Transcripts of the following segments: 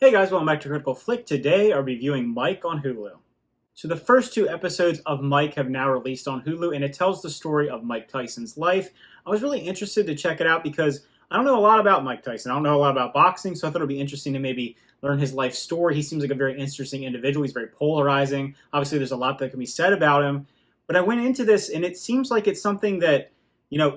Hey guys, welcome back to Critical Flick. Today I'm reviewing Mike on Hulu. So the first two episodes of Mike have now released on Hulu, and it tells the story of Mike Tyson's life. I was really interested to check it out because I don't know a lot about Mike Tyson. I don't know a lot about boxing, so I thought it would be interesting to maybe learn his life story. He seems like a very interesting individual. He's very polarizing. Obviously, there's a lot that can be said about him. But I went into this, and it seems like it's something that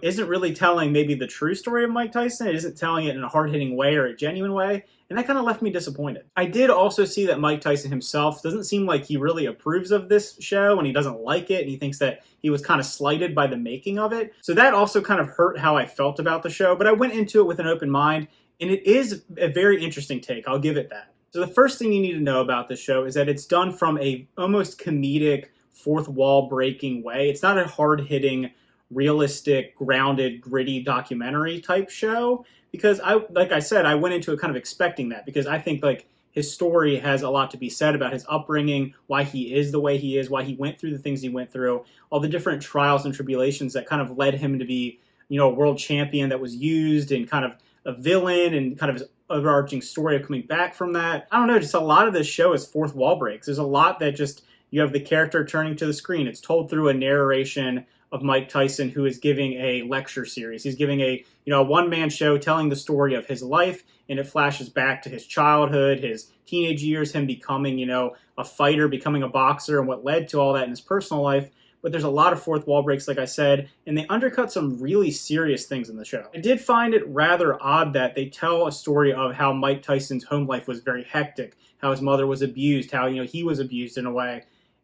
isn't really telling maybe the true story of Mike Tyson. It isn't telling it in a hard-hitting way or a genuine way, and that kind of left me disappointed. I did also see that Mike Tyson himself doesn't seem like he really approves of this show, and he doesn't like it, and he thinks that he was kind of slighted by the making of it. So that also kind of hurt how I felt about the show, but I went into it with an open mind, and it is a very interesting take. I'll give it that. So the first thing you need to know about this show is that it's done from a almost comedic, fourth wall breaking way. It's not a hard-hitting, realistic, grounded, gritty documentary type show, because like I said, I went into it kind of expecting that, because I think like his story has a lot to be said about his upbringing, why he is the way he is, why he went through the things he went through, all the different trials and tribulations that kind of led him to be, a world champion that was used, and kind of a villain, and kind of his overarching story of coming back from that. I don't know, just a lot of this show is fourth wall breaks. There's a lot that just, you have the character turning to the screen. It's told through a narration of Mike Tyson, who is giving a lecture series. He's giving a one-man show telling the story of his life, and it flashes back to his childhood, his teenage years, him becoming, a fighter, becoming a boxer, and what led to all that in his personal life. But there's a lot of fourth wall breaks, like I said, and they undercut some really serious things in the show. I did find it rather odd that they tell a story of how Mike Tyson's home life was very hectic, how his mother was abused, how, he was abused in a way.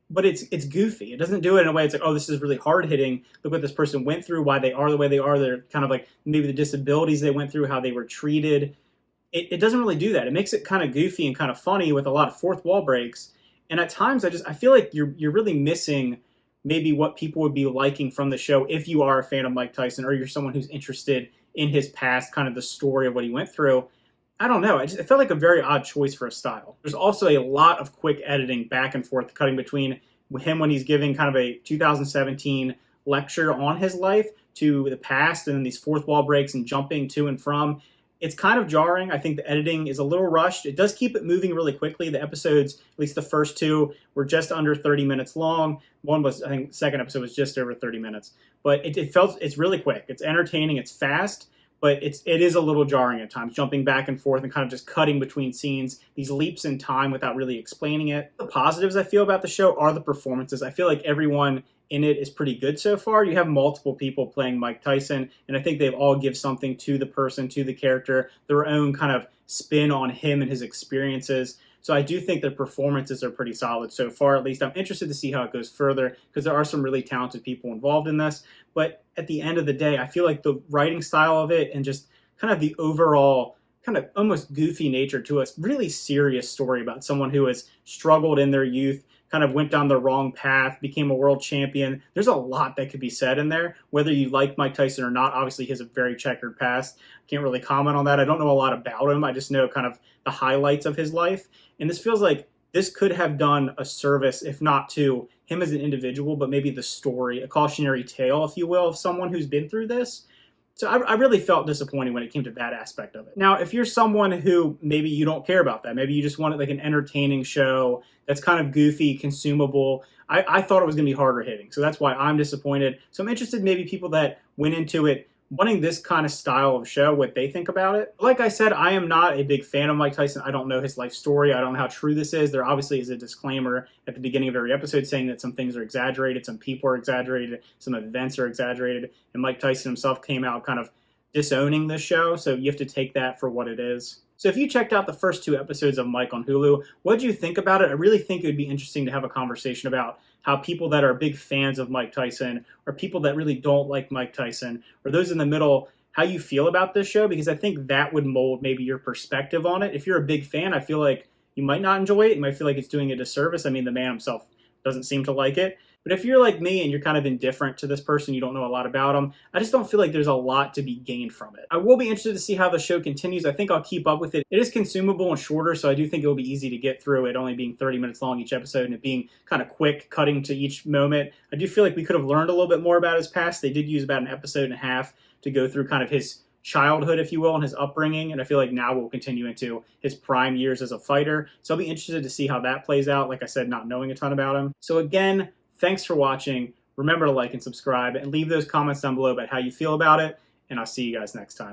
But it's goofy. It doesn't do it in a way it's like, oh, this is really hard-hitting. Look what this person went through, why they are the way they are. They're kind of like maybe the disabilities they went through, how they were treated. It doesn't really do that. It makes it kind of goofy and kind of funny with a lot of fourth wall breaks. And at times, I feel like you're really missing maybe what people would be liking from the show if you are a fan of Mike Tyson, or you're someone who's interested in his past, kind of the story of what he went through. I don't know. It felt like a very odd choice for a style. There's also a lot of quick editing back and forth, cutting between him when he's giving kind of a 2017 lecture on his life to the past, and then these fourth wall breaks and jumping to and from. It's kind of jarring. I think the editing is a little rushed. It does keep it moving really quickly. The episodes, at least the first two, were just under 30 minutes long. One was, I think, the second episode was just over 30 minutes. But it's really quick. It's entertaining. It's fast. But it is a little jarring at times, jumping back and forth and kind of just cutting between scenes, these leaps in time without really explaining it. The positives I feel about the show are the performances. I feel like everyone in it is pretty good so far. You have multiple people playing Mike Tyson, and I think they've all give something to the person, to the character, their own kind of spin on him and his experiences. So I do think their performances are pretty solid so far, at least. I'm interested to see how it goes further, because there are some really talented people involved in this. But at the end of the day, I feel like the writing style of it, and just kind of the overall kind of almost goofy nature to a really serious story about someone who has struggled in their youth, kind of went down the wrong path, became a world champion. There's a lot that could be said in there, whether you like Mike Tyson or not. Obviously, he has a very checkered past. I can't really comment on that. I don't know a lot about him. I just know kind of the highlights of his life. And this feels like this could have done a service, if not to him as an individual, but maybe the story, a cautionary tale, if you will, of someone who's been through this. So I really felt disappointed when it came to that aspect of it. Now, if you're someone who maybe you don't care about that, maybe you just wanted like an entertaining show that's kind of goofy, consumable, I thought it was going to be harder hitting. So that's why I'm disappointed. So I'm interested maybe people that went into it wanting this kind of style of show, what they think about it. Like I said, I am not a big fan of Mike Tyson. I don't know his life story. I don't know how true this is. There obviously is a disclaimer at the beginning of every episode saying that some things are exaggerated, some people are exaggerated, some events are exaggerated. And Mike Tyson himself came out kind of disowning this show, so you have to take that for what it is. So if you checked out the first two episodes of Mike on Hulu, what did you think about it? I really think it would be interesting to have a conversation about how people that are big fans of Mike Tyson, or people that really don't like Mike Tyson, or those in the middle, how you feel about this show, because I think that would mold maybe your perspective on it. If you're a big fan, I feel like you might not enjoy it. You might feel like it's doing a disservice. I mean, the man himself doesn't seem to like it. But if you're like me and you're kind of indifferent to this person, you don't know a lot about them, I just don't feel like there's a lot to be gained from it. I will be interested to see how the show continues. I think I'll keep up with it. It is consumable and shorter, so I do think it will be easy to get through it, only being 30 minutes long each episode and it being kind of quick, cutting to each moment. I do feel like we could have learned a little bit more about his past. They did use about an episode and a half to go through kind of his childhood, if you will, and his upbringing, and I feel like now we'll continue into his prime years as a fighter. So I'll be interested to see how that plays out, like I said, not knowing a ton about him. So again, thanks for watching. Remember to like and subscribe, and leave those comments down below about how you feel about it, and I'll see you guys next time.